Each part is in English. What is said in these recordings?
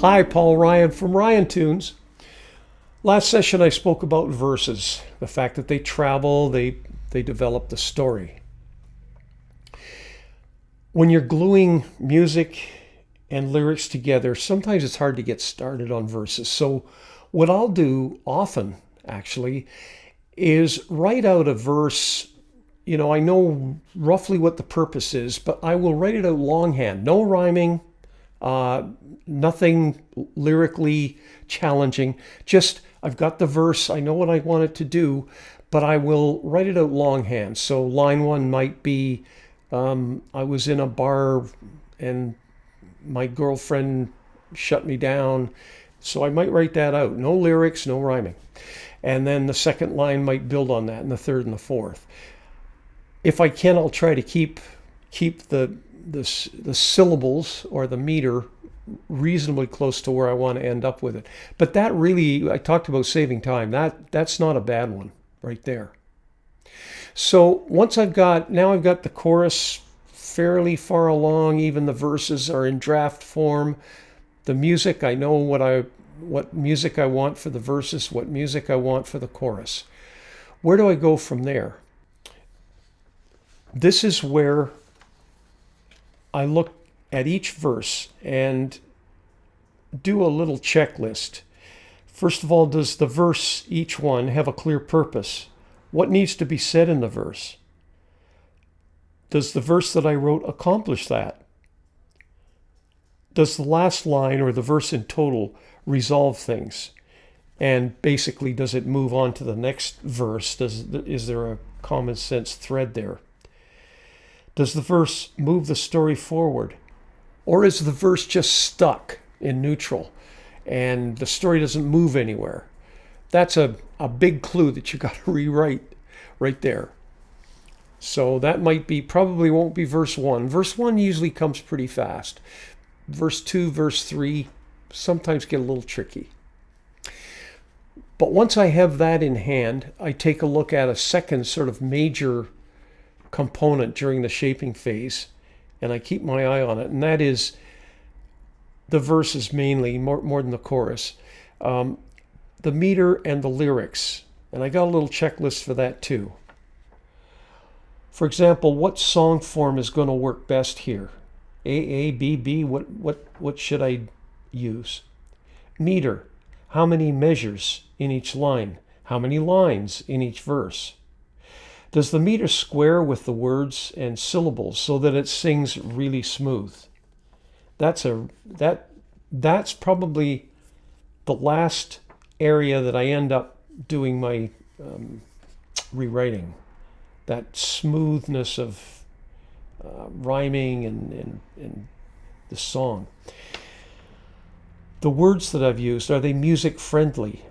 Hi, Paul Ryan from Ryan Tunes. Last session I spoke about verses, the fact that they travel, they develop the story. When you're gluing music and lyrics together, sometimes it's hard to get started on verses. So what I'll do often, actually, is write out a verse. I know roughly what the purpose is, but I will write it out longhand. No rhyming, nothing lyrically challenging. Just, I've got the verse, I know what I want it to do, but I will write it out longhand. So line one might be, I was in a bar and my girlfriend shut me down. So I might write that out. No lyrics, no rhyming. And then the second line might build on that, and the third and the fourth. If I can, I'll try to keep the syllables or the meter reasonably close to where I want to end up with it. But that really, I talked about saving time. That's not a bad one right there. So once I've got the chorus fairly far along, even the verses are in draft form. The music, I know what music I want for the verses, what music I want for the chorus. Where do I go from there? This is where I look at each verse and do a little checklist. First of all, does the verse, each one, have a clear purpose? What needs to be said in the verse? Does the verse that I wrote accomplish that? Does the last line or the verse in total resolve things? And basically, does it move on to the next verse? Is there a common sense thread there? Does the verse move the story forward? Or is the verse just stuck in neutral and the story doesn't move anywhere? That's a big clue that you got to rewrite right there. So that probably won't be verse 1. Verse 1 usually comes pretty fast. Verse 2, verse 3 sometimes get a little tricky. But once I have that in hand, I take a look at a second sort of major component during the shaping phase, and I keep my eye on it, and that is the verses mainly, more than the chorus, the meter and the lyrics, and I got a little checklist for that too. For example, what song form is going to work best here? A, B, B, what should I use? Meter, how many measures in each line? How many lines in each verse? Does the meter square with the words and syllables so that it sings really smooth? That's probably the last area that I end up doing my rewriting. That smoothness of rhyming and the song. The words that I've used, are they music friendly?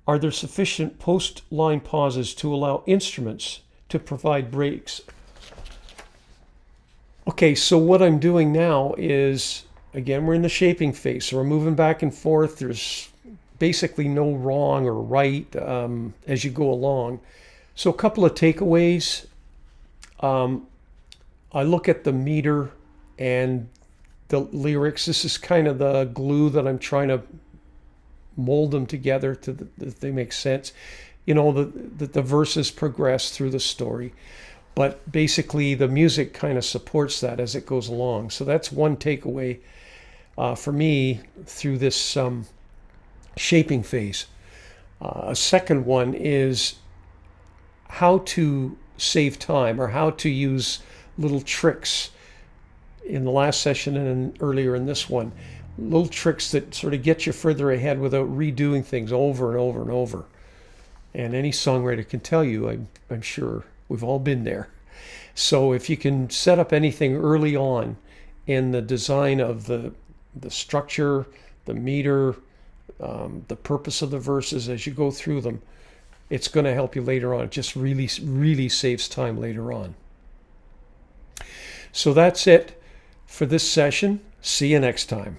Are there sufficient post-line pauses to allow instruments to provide breaks? Okay, so what I'm doing now is, again, we're in the shaping phase, so we're moving back and forth. There's basically no wrong or right as you go along. So a couple of takeaways. I look at the meter and the lyrics. This is kind of the glue that I'm trying to mold them together that they make sense. The verses progress through the story, but basically the music kind of supports that as it goes along. So that's one takeaway for me through this shaping phase. A second one is how to save time, or how to use little tricks in the last session and earlier in this one. Little tricks that sort of get you further ahead without redoing things over and over and over. And any songwriter can tell you, I'm sure we've all been there. So if you can set up anything early on in the design of the structure, the meter, the purpose of the verses as you go through them, it's going to help you later on. It just really, really saves time later on. So that's it for this session. See you next time.